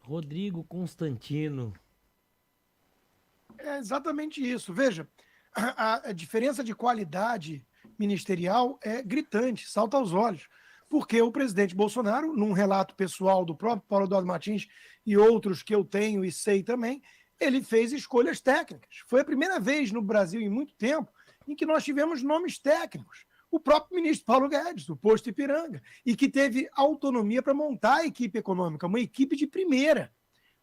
Rodrigo Constantino. É exatamente isso. Veja, a diferença de qualidade ministerial é gritante, salta aos olhos. Porque o presidente Bolsonaro, num relato pessoal do próprio Paulo Eduardo Martins e outros que eu tenho e sei também, ele fez escolhas técnicas. Foi a primeira vez no Brasil em muito tempo em que nós tivemos nomes técnicos. O próprio ministro Paulo Guedes, do posto Ipiranga, e que teve autonomia para montar a equipe econômica, uma equipe de primeira,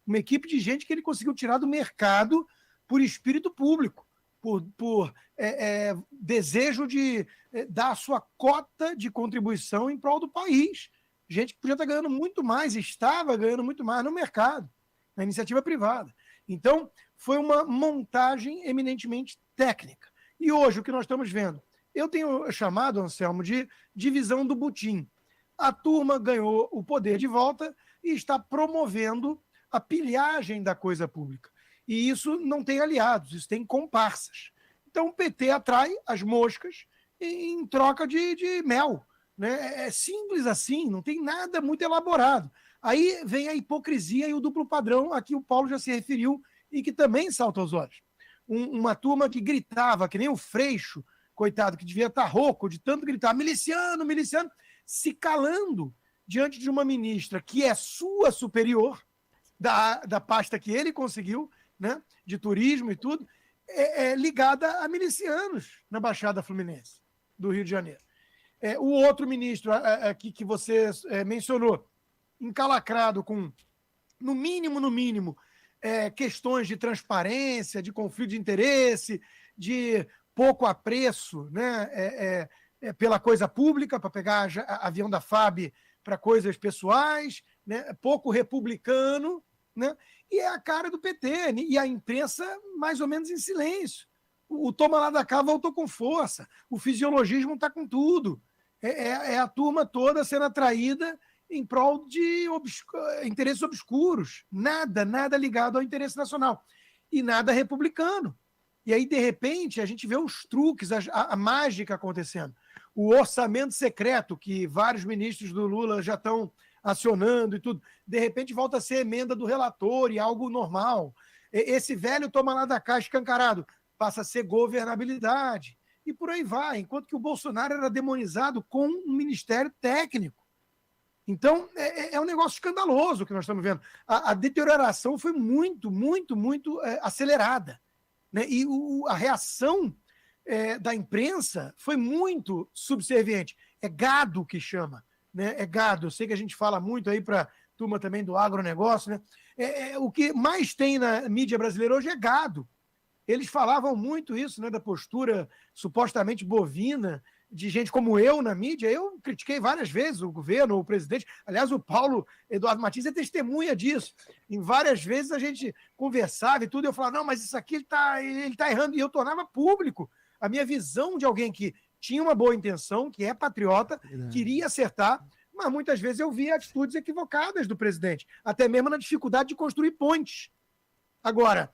uma equipe de gente que ele conseguiu tirar do mercado por espírito público, por desejo de dar a sua cota de contribuição em prol do país. Gente que podia estar ganhando muito mais, estava ganhando muito mais no mercado, na iniciativa privada. Então, foi uma montagem eminentemente técnica. E hoje, o que nós estamos vendo? Eu tenho chamado, Anselmo, de divisão do butim. A turma ganhou o poder de volta e está promovendo a pilhagem da coisa pública. E isso não tem aliados, isso tem comparsas. Então o PT atrai as moscas em troca de mel. Né? É simples assim, não tem nada muito elaborado. Aí vem a hipocrisia e o duplo padrão, a que o Paulo já se referiu e que também salta aos olhos. Uma turma que gritava, que nem o Freixo, coitado, que devia estar rouco de tanto gritar, miliciano, miliciano, se calando diante de uma ministra que é sua superior, da pasta que ele conseguiu, né, de turismo e tudo, ligada a milicianos na Baixada Fluminense do Rio de Janeiro. O outro ministro aqui que você mencionou, encalacrado com, no mínimo, questões de transparência, de conflito de interesse, de pouco apreço, né, pela coisa pública, para pegar avião da FAB para coisas pessoais, né, pouco republicano, né, e é a cara do PT, e a imprensa mais ou menos em silêncio. O toma lá da cá voltou com força, o fisiologismo está com tudo, é a turma toda sendo atraída em prol de interesses obscuros, nada ligado ao interesse nacional, e nada republicano. E aí, de repente, a gente vê os truques, a mágica acontecendo. O orçamento secreto, que vários ministros do Lula já estão acionando e tudo, de repente volta a ser emenda do relator e algo normal. Esse velho toma lá da cá escancarado, passa a ser governabilidade. E por aí vai, enquanto que o Bolsonaro era demonizado com um ministério técnico. Então, é um negócio escandaloso que nós estamos vendo. A deterioração foi muito acelerada. Né? E a reação da imprensa foi muito subserviente. É gado que chama. Né? É gado. Eu sei que a gente fala muito aí para a turma também do agronegócio. Né? O que mais tem na mídia brasileira hoje é gado. Eles falavam muito isso, né, da postura supostamente bovina de gente como eu na mídia. Eu critiquei várias vezes o governo, o presidente. Aliás, o Paulo Eduardo Martins é testemunha disso. Em várias vezes a gente conversava e tudo, e eu falava, não, mas isso aqui ele tá errando. E eu tornava público a minha visão de alguém que tinha uma boa intenção, que é patriota, queria acertar, mas muitas vezes eu via atitudes equivocadas do presidente, até mesmo na dificuldade de construir pontes. Agora,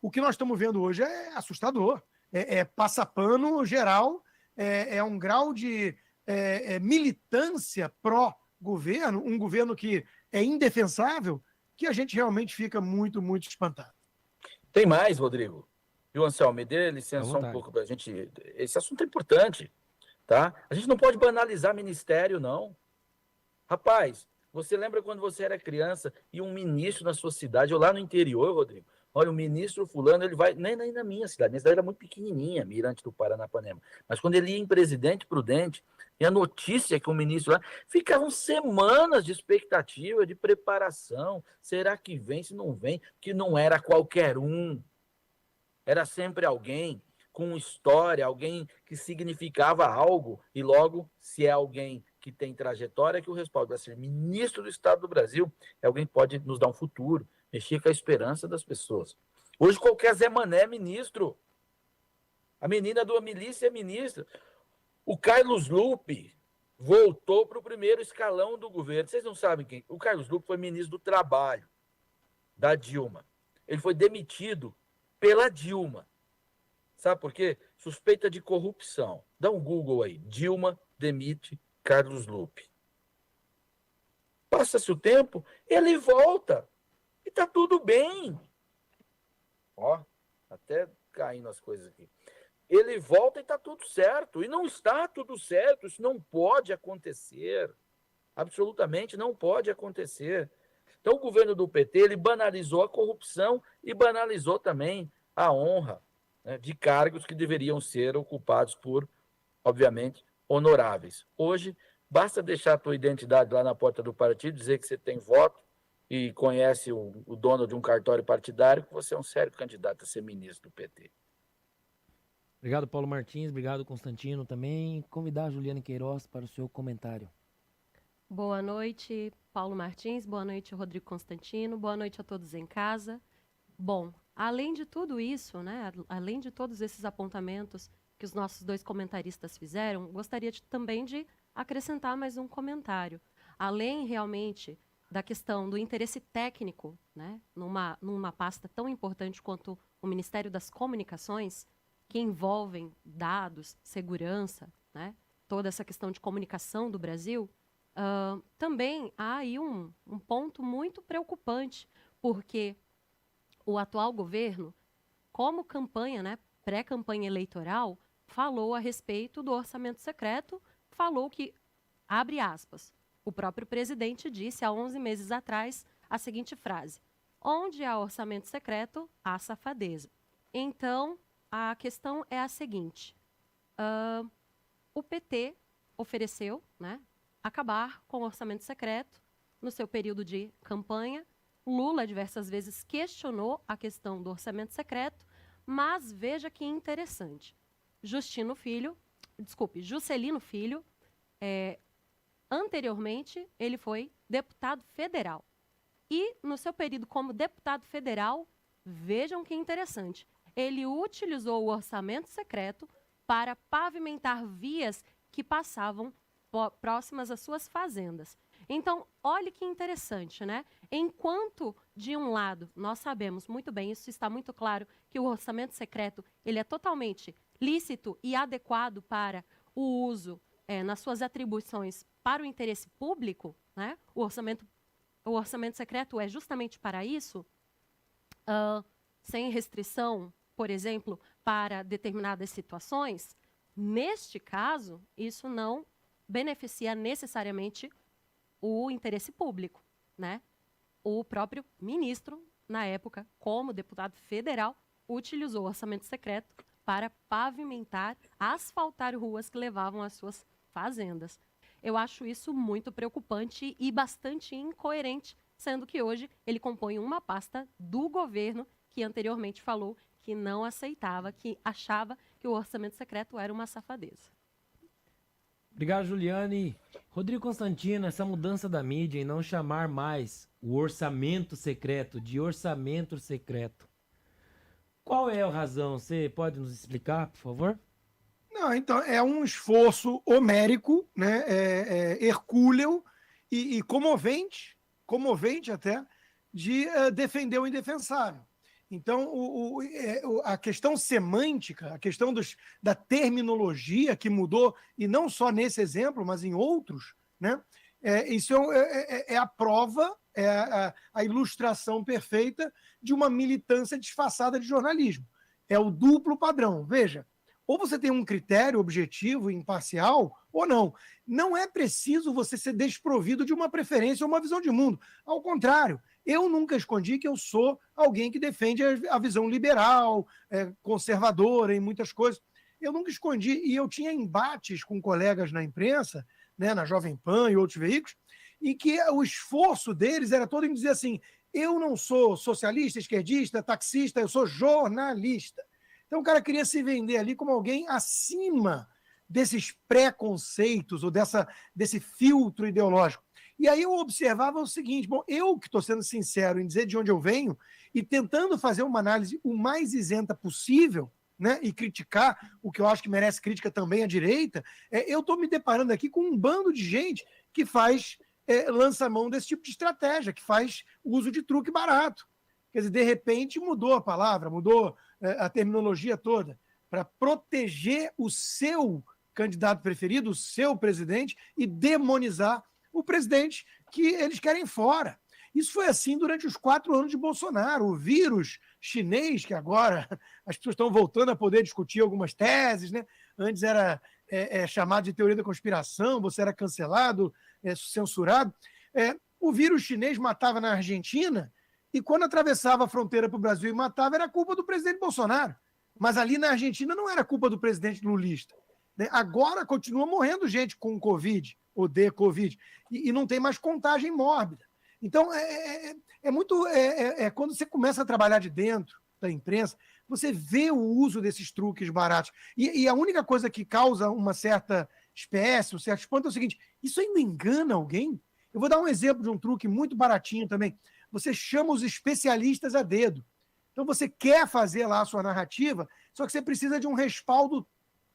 o que nós estamos vendo hoje é assustador. Passapano geral, um grau de militância pró-governo, um governo que é indefensável, que a gente realmente fica muito espantado. Tem mais, Rodrigo. Viu, Anselmo? Me dê licença só um pouco para a gente. Esse assunto é importante, tá? A gente não pode banalizar ministério, não. Rapaz, você lembra quando você era criança e um ministro na sua cidade, ou lá no interior, Rodrigo? Olha, o ministro fulano, ele vai... Nem na minha cidade era muito pequenininha, Mirante do Paranapanema. Mas quando ele ia em Presidente Prudente, e a notícia que o ministro lá... Ficavam semanas de expectativa, de preparação. Será que vem, se não vem? Que não era qualquer um. Era sempre alguém com história, alguém que significava algo. E logo, se é alguém que tem trajetória, que o respaldo vai ser ministro do Estado do Brasil, é alguém que pode nos dar um futuro, mexer com a esperança das pessoas. Hoje qualquer Zé Mané é ministro. A menina do milícia é ministra. O Carlos Lupe voltou para o primeiro escalão do governo. Vocês não sabem quem? O Carlos Lupe foi ministro do Trabalho da Dilma. Ele foi demitido pela Dilma. Sabe por quê? Suspeita de corrupção. Dá um Google aí. Dilma demite Carlos Lupe. passa-se o tempo, ele volta. E está tudo bem. Ó, até caindo as coisas aqui. Ele volta e está tudo certo. E não está tudo certo. Isso não pode acontecer. Absolutamente não pode acontecer. Então, o governo do PT, ele banalizou a corrupção e banalizou também a honra, né, de cargos que deveriam ser ocupados por, obviamente, honoráveis. Hoje, basta deixar a tua identidade lá na porta do partido, dizer que você tem voto e conhece o dono de um cartório partidário, que você é um sério candidato a ser ministro do PT. Obrigado, Paulo Martins. Obrigado, Constantino, também. Convidar a Juliane Queiroz para o seu comentário. Boa noite, Paulo Martins. Boa noite, Rodrigo Constantino. Boa noite a todos em casa. Bom, além de tudo isso, né, além de todos esses apontamentos que os nossos dois comentaristas fizeram, gostaria também de acrescentar mais um comentário. Além, realmente, da questão do interesse técnico, né, numa pasta tão importante quanto o Ministério das Comunicações, que envolvem dados, segurança, né, toda essa questão de comunicação do Brasil, também há aí um ponto muito preocupante, porque o atual governo, como campanha, né, pré-campanha eleitoral, falou a respeito do orçamento secreto, falou que, abre aspas, o próprio presidente disse há 11 meses atrás a seguinte frase: onde há orçamento secreto, há safadeza. Então, a questão é a seguinte, o PT ofereceu, né, acabar com o orçamento secreto no seu período de campanha. Lula diversas vezes questionou a questão do orçamento secreto, mas veja que interessante. Juscelino Filho, anteriormente ele foi deputado federal. E no seu período como deputado federal, vejam que interessante, ele utilizou o orçamento secreto para pavimentar vias que passavam próximas às suas fazendas. Então, olhe que interessante, né? Enquanto, de um lado, nós sabemos muito bem, isso está muito claro, que o orçamento secreto ele é totalmente lícito e adequado para o uso nas suas atribuições para o interesse público, né? O orçamento secreto é justamente para isso, sem restrição, por exemplo, para determinadas situações. Neste caso, isso não beneficia necessariamente o interesse público, né? O próprio ministro, na época, como deputado federal, utilizou o orçamento secreto para pavimentar, asfaltar ruas que levavam às suas fazendas. Eu acho isso muito preocupante e bastante incoerente, sendo que hoje ele compõe uma pasta do governo que anteriormente falou que não aceitava, que achava que o orçamento secreto era uma safadeza. Obrigado, Juliane. Rodrigo Constantino, essa mudança da mídia em não chamar mais o orçamento secreto de orçamento secreto, qual é a razão? Você pode nos explicar, por favor? Não, então, é um esforço homérico, né, hercúleo e comovente até, de defender o indefensável. Então, a questão semântica, a questão da terminologia que mudou, e não só nesse exemplo, mas em outros, né? Isso é a prova, a ilustração perfeita de uma militância disfarçada de jornalismo. É o duplo padrão. Veja, ou você tem um critério objetivo e imparcial, ou não. Não é preciso você ser desprovido de uma preferência ou uma visão de mundo. Ao contrário, eu nunca escondi que eu sou alguém que defende a visão liberal, conservadora em muitas coisas. Eu nunca escondi, e eu tinha embates com colegas na imprensa, né, na Jovem Pan e outros veículos, e que o esforço deles era todo em dizer assim: eu não sou socialista, esquerdista, taxista, eu sou jornalista. Então o cara queria se vender ali como alguém acima desses preconceitos ou desse filtro ideológico. E aí eu observava o seguinte: bom, eu que estou sendo sincero em dizer de onde eu venho e tentando fazer uma análise o mais isenta possível, né, e criticar o que eu acho que merece crítica também à direita, eu estou me deparando aqui com um bando de gente que lança mão desse tipo de estratégia, que faz uso de truque barato. Quer dizer, de repente mudou a palavra, mudou a terminologia toda, para proteger o seu candidato preferido, o seu presidente, e demonizar o presidente que eles querem fora. Isso foi assim durante os 4 anos de Bolsonaro. O vírus chinês, que agora as pessoas estão voltando a poder discutir algumas teses, né? Antes era chamado de teoria da conspiração, você era cancelado, censurado. O vírus chinês matava na Argentina e quando atravessava a fronteira para o Brasil e matava, era culpa do presidente Bolsonaro. Mas ali na Argentina não era culpa do presidente lulista. Né? Agora continua morrendo gente com Covid, ou de Covid, e não tem mais contagem mórbida. Então, quando você começa a trabalhar de dentro da imprensa, você vê o uso desses truques baratos. E a única coisa que causa uma certa espécie, um certo espanto é o seguinte: isso ainda engana alguém? Eu vou dar um exemplo de um truque muito baratinho também. Você chama os especialistas a dedo. Então, você quer fazer lá a sua narrativa, só que você precisa de um respaldo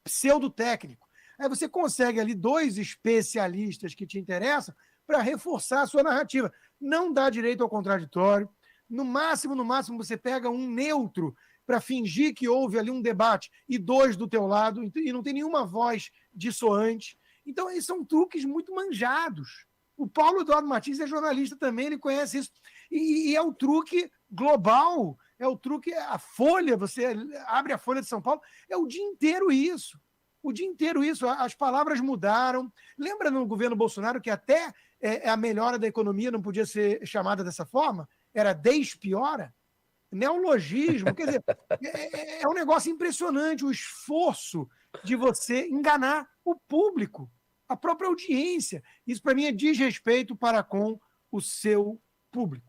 pseudo-técnico. Aí você consegue ali 2 especialistas que te interessam para reforçar a sua narrativa. Não dá direito ao contraditório. No máximo, você pega um neutro para fingir que houve ali um debate e 2 do teu lado e não tem nenhuma voz dissoante. Então, esses são truques muito manjados. O Paulo Eduardo Martins é jornalista também, ele conhece isso. E é o truque global, é o truque, a Folha, você abre a Folha de São Paulo, é o dia inteiro isso. O dia inteiro isso, as palavras mudaram. Lembra no governo Bolsonaro que até a melhora da economia não podia ser chamada dessa forma? Era despiora? Neologismo. Quer dizer, é um negócio impressionante o esforço de você enganar o público, a própria audiência. Isso, para mim, é desrespeito para com o seu público.